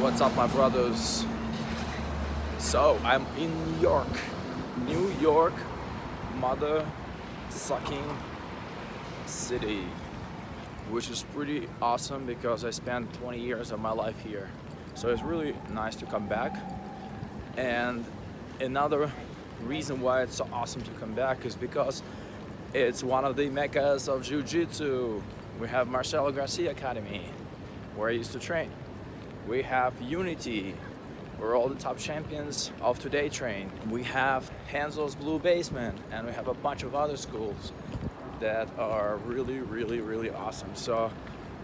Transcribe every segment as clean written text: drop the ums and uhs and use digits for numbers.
What's up, my brothers? So I'm in New York, mother sucking city, which is pretty awesome because I spent 20 years of my life here. So it's really nice to come back. And another reason why it's so awesome to come back is because it's one of the meccas of jiu-jitsu. We have Marcelo Garcia Academy, where I used to train. We have Unity, where all the top champions of today train. We have Hanzo's Blue Basement, and we have a bunch of other schools that are really awesome. So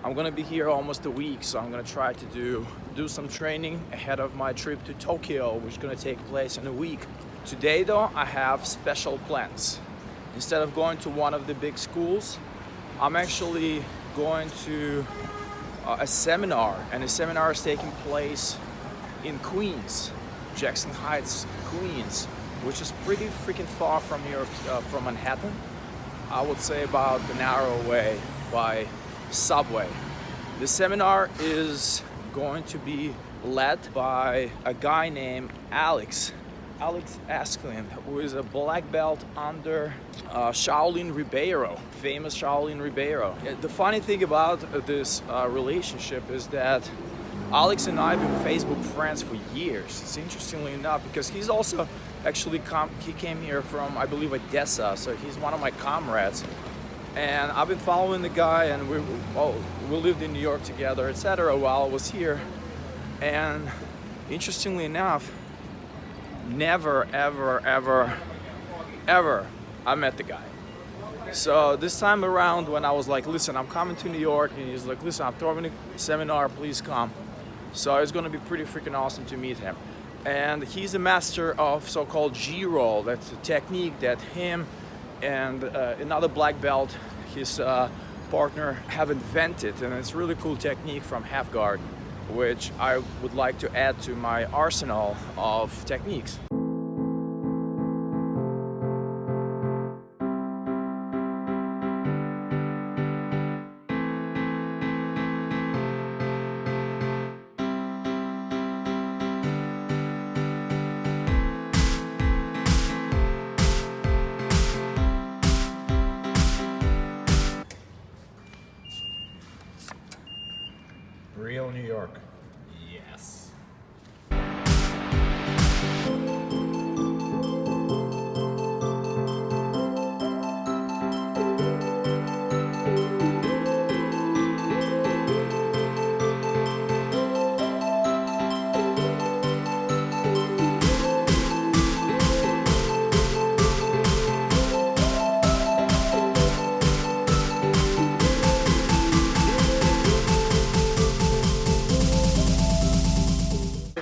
I'm gonna be here almost a week, so I'm gonna try to do some training ahead of my trip to Tokyo, which is gonna take place in a week. Today though, I have special plans. Instead of going to one of the big schools, I'm actually going to a seminar, and the seminar is taking place in Queens, Jackson Heights, Queens, which is pretty freaking far from here, from Manhattan. I would say about an hour away by subway. The seminar is going to be led by a guy named Alex Ecklin, who is a black belt under Shaolin Ribeiro, famous Shaolin Ribeiro. The funny thing about this relationship is that Alex and I have been Facebook friends for years. It's interestingly enough because he's also actually he came here from, I believe, Odessa, so he's one of my comrades. And I've been following the guy, and we lived in New York together, etc. while I was here. And interestingly enough, never ever I met the guy. So this time around, when I was like, listen, I'm coming to New York, and he's like, listen, I'm throwing a seminar, please come. So it's gonna be pretty freaking awesome to meet him. And he's a master of so-called G-roll. That's a technique that him and another black belt, his partner, have invented, and it's a really cool technique from half guard, which I would like to add to my arsenal of techniques. Real New York. Yes.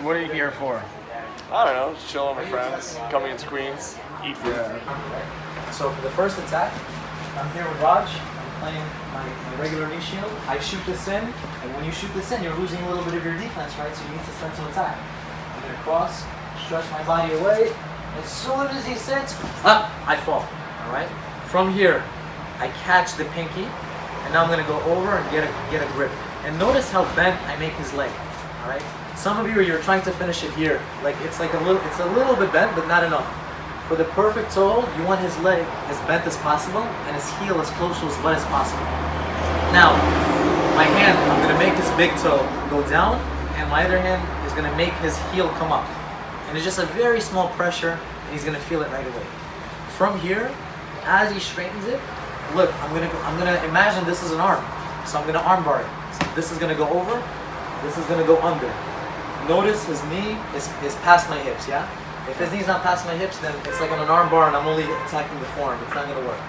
What are you here for? I don't know, just chilling with my friends, coming into Queens, eat food. So for the first attack, I'm here with Raj. I'm playing my regular knee shield. I shoot this in, and when you shoot this in, you're losing a little bit of your defense, right? So you need to start to attack. I'm gonna cross, stretch my body away. As soon as he sits, up, I fall, all right? From here, I catch the pinky, and now I'm gonna go over and get a grip. And notice how bent I make his leg, all right? Some of you, you're trying to finish it here. Like it's a little bit bent, but not enough. For the perfect toe, you want his leg as bent as possible and his heel as close to his butt as possible. Now, my hand, I'm gonna make his big toe go down, and my other hand is gonna make his heel come up. And it's just a very small pressure, and he's gonna feel it right away. From here, as he straightens it, look, I'm gonna imagine this is an arm. So I'm gonna arm bar it. So this is gonna go over, this is gonna go under. Notice his knee is past my hips, yeah? If his knee's not past my hips, then it's like on an arm bar and I'm only attacking the forearm. It's not gonna work.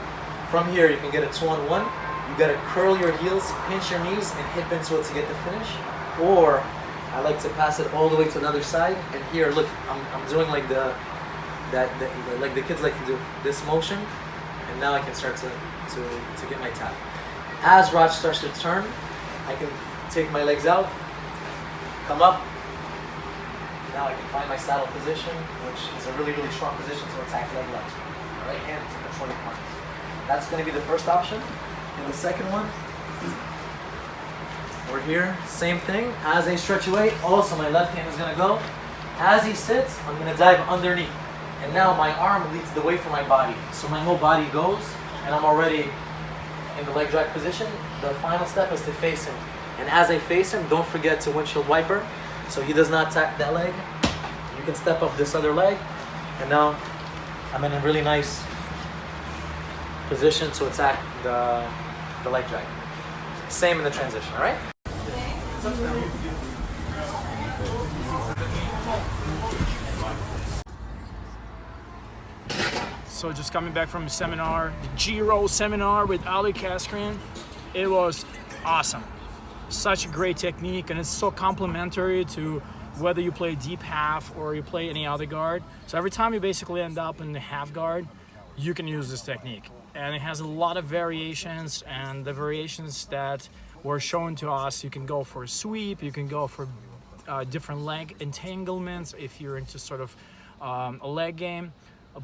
From here, you can get a 2-on-1. You gotta curl your heels, pinch your knees, and hip into it to get the finish. Or, I like to pass it all the way to the other side. And here, look, I'm doing like like the kids like to do this motion. And now I can start to get my tap. As Raj starts to turn, I can take my legs out, come up. Now I can find my saddle position, which is a really strong position to attack leg lunge. All right hand to control your arm. That's going to be the first option. And the second one, We're here, same thing. As I stretch away, also my left hand is gonna go. As he sits, I'm gonna dive underneath. And now my arm leads the way for my body. So my whole body goes, and I'm already in the leg drag position. The final step is to face him. And as I face him, don't forget to windshield wiper, so he does not attack that leg. You can step up this other leg, and now I'm in a really nice position to attack the leg drag. Same in the transition, all right? So just coming back from a seminar, the Giro seminar with Alex Ecklin, it was awesome. Such a great technique, and it's so complementary to whether you play deep half or you play any other guard. So every time you basically end up in the half guard, you can use this technique. And it has a lot of variations, and the variations that were shown to us, you can go for a sweep, you can go for different leg entanglements if you're into sort of a leg game.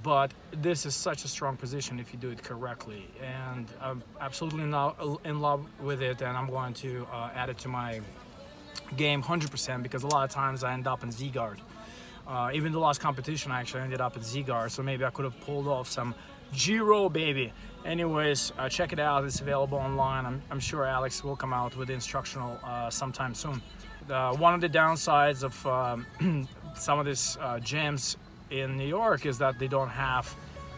But this is such a strong position if you do it correctly, and I'm absolutely in love with it, and I'm going to add it to my game 100%, because a lot of times I end up in Z guard. Even the last competition I actually ended up in Z guard, so maybe I could have pulled off some Giro, baby. Anyways, check it out, it's available online. I'm sure Alex will come out with instructional sometime soon. One of the downsides of some of these gyms in New York is that they don't have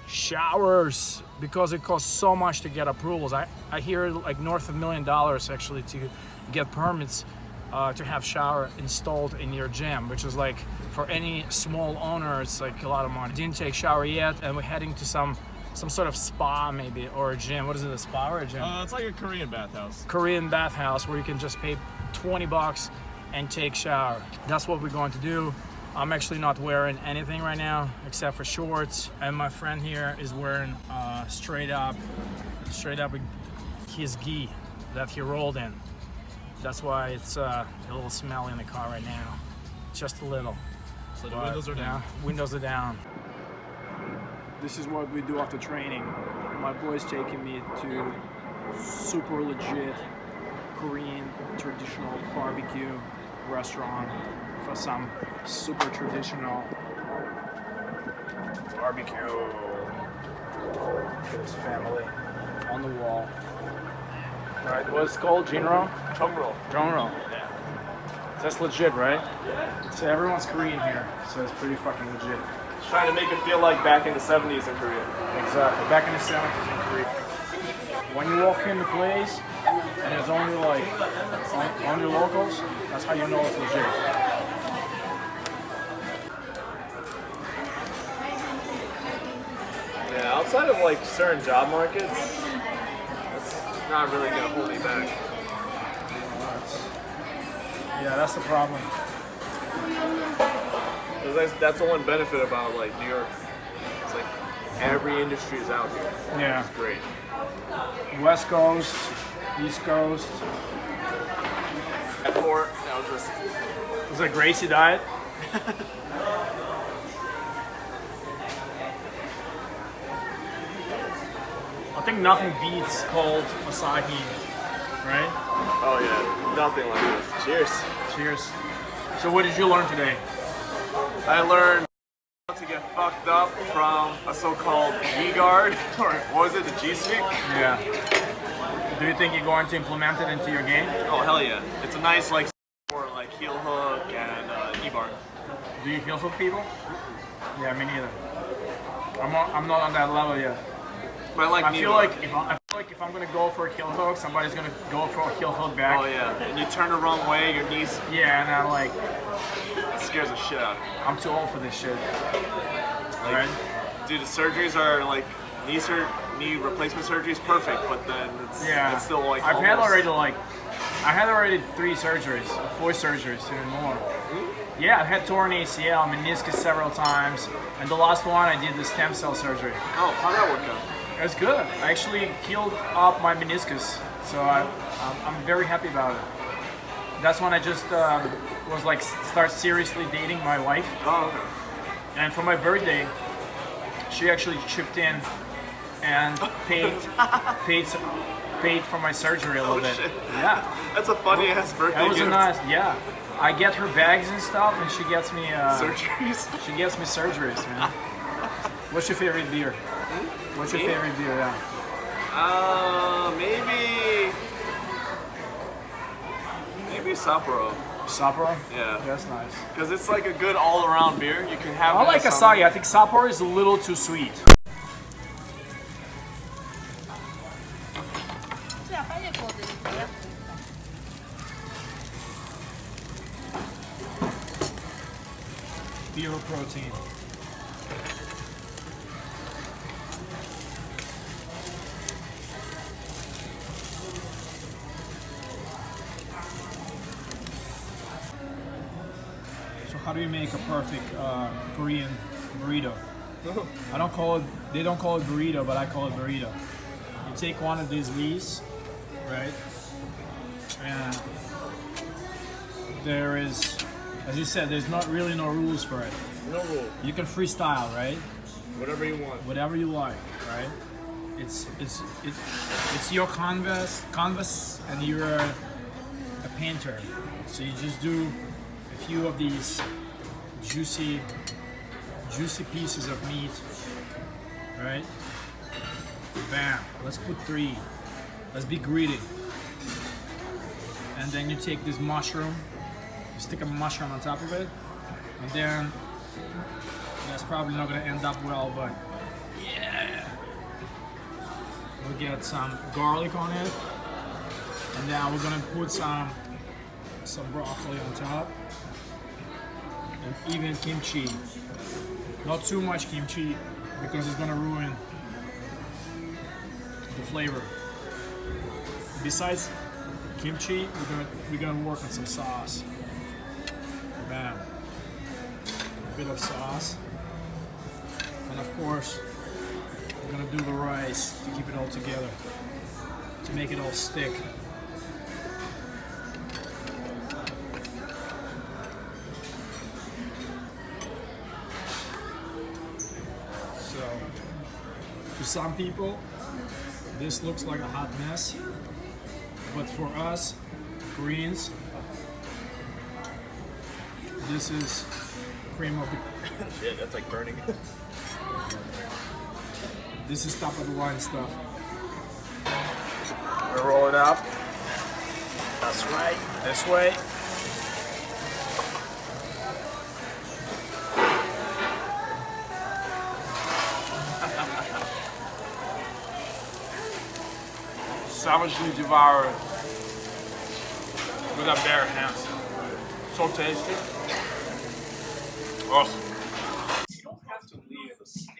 showers, because it costs so much to get approvals. I hear like north of $1 million actually to get permits to have shower installed in your gym, which is like, for any small owner, it's like a lot of money. Didn't take shower yet, and we're heading to some sort of spa maybe, or a gym. What is it, a spa or a gym? It's like a Korean bathhouse. Korean bathhouse where you can just pay $20 and take shower. That's what we're going to do. I'm actually not wearing anything right now except for shorts, and my friend here is wearing straight up his gi that he rolled in. That's why it's a little smelly in the car right now, just a little. So the windows are down. Yeah, windows are down. This is what we do after training. My boy's taking me to super legit Korean traditional barbecue restaurant for some super traditional barbecue. His family on the wall. All right, what's it called? Jinro? Chongro. Jinro. That's legit, right? So everyone's Korean here, so it's pretty fucking legit. Trying to make it feel like back in the 70s in Korea. Exactly, back in the 70s in Korea. When you walk in the place and there's only like only locals, that's how you know it's legit. Yeah, outside of like certain job markets, that's not really gonna hold me back. Yeah, that's the problem. 'Cause that's the one benefit about like New York. It's like every industry is out here. Yeah. It's great. West Coast, East Coast. Airport, that was just Was that Gracie diet? I think nothing beats cold Asahi, right? oh yeah, nothing like this. Cheers. Cheers. So what did you learn today? I learned how to get fucked up from a so-called G guard, or what was it, the G sweep? Yeah. Do you think you're going to implement it into your game? Oh hell yeah! It's a nice like for like heel hook and knee bar. Do you heel hook people? Yeah, me neither. I'm not on that level yet. But I like I knee feel bar. like if I'm gonna go for a heel hook, somebody's gonna go for a heel hook back. Oh yeah, and you turn the wrong way, your knees Yeah, and I'm like, it scares the shit out of you. I'm too old for this shit. Like, Right? dude, the surgeries are like knee replacement surgery is perfect, but then it's still like I had almost- already 3 surgeries, 4 surgeries, even more. Yeah, I had torn ACL, meniscus several times, and the last one I did the stem cell surgery. Oh, how'd that work out? It was good. I actually healed up my meniscus, so I'm very happy about it. That's when I just was like start seriously dating my wife, Oh, okay. and for my birthday, she actually chipped in and paid paid for my surgery a little Oh bit. shit. Yeah. That's a funny ass birthday That was a gift. nice, yeah. I get her bags and stuff, and she gets me Surgeries. She gets me surgeries, man. What's your favorite beer? What's your Me? favorite beer? Yeah. Maybe Sapporo. Sapporo. Yeah. That's nice. Because it's like a good all-around beer. You can have. I it like in summer. Asahi. I think Sapporo is a little too sweet. Pure protein. So how do you make a perfect Korean burrito? I don't call it. They don't call it burrito, but I call it burrito. You take one of these leaves, right? And there is, as you said, there's not really no rules for it. No rule. You can freestyle, right? Whatever you want. Whatever you like, right? It's your canvas, and you're a painter. So you just do a few of these juicy pieces of meat, right? Bam. Let's put 3. Let's be greedy. And then you take this mushroom, you stick a mushroom on top of it, and then that's probably not gonna end up well, but yeah. We'll get some garlic on it, and then we're gonna put some broccoli on top, and even kimchi. Not too much kimchi because it's gonna ruin the flavor. Besides kimchi, we're gonna work on some sauce. Bam. A bit of sauce. And of course, we're gonna do the rice to keep it all together, to make it all stick. So, to some people, this looks like a hot mess, but for us, Koreans, this is cream of the. Shit, that's like burning. This is top of the line stuff. We roll it up. That's right. This way. Savagely devoured with our bare hands. So tasty. Awesome.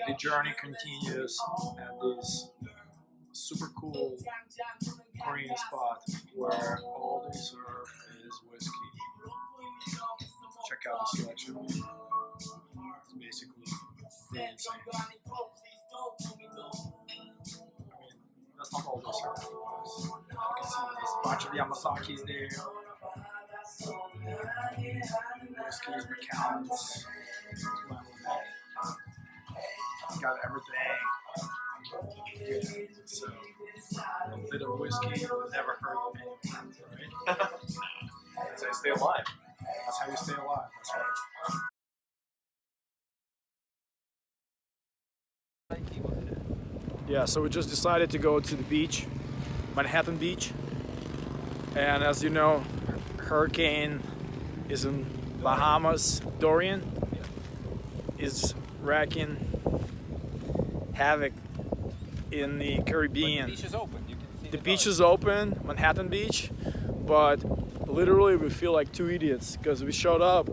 The journey continues at this super cool Korean spot where all they serve is whiskey. Check out the selection. It's basically pretty insane. That's not all they serve. You can see there's a bunch of Yamasakis there. Whiskeys, Macallans, got everything. So, a bit of whiskey would never hurt me. Right? That's how you stay alive. That's how you stay alive. That's right. Yeah, so we just decided to go to the beach, Manhattan Beach. And as you know, hurricane is in Bahamas. Dorian is wreaking havoc in the Caribbean. The beach is open. You can see The beach is open, Manhattan Beach, but literally we feel like two idiots because we showed up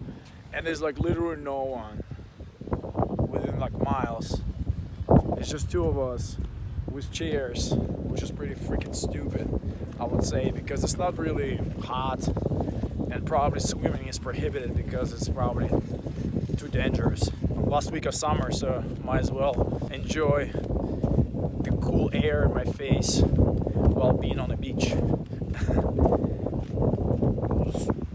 and there's like literally no one within like miles. It's just two of us with chairs, which is pretty freaking stupid, I would say, because it's not really hot and probably swimming is prohibited because it's probably too dangerous. Last week of summer, so might as well enjoy the cool air in my face while being on the beach.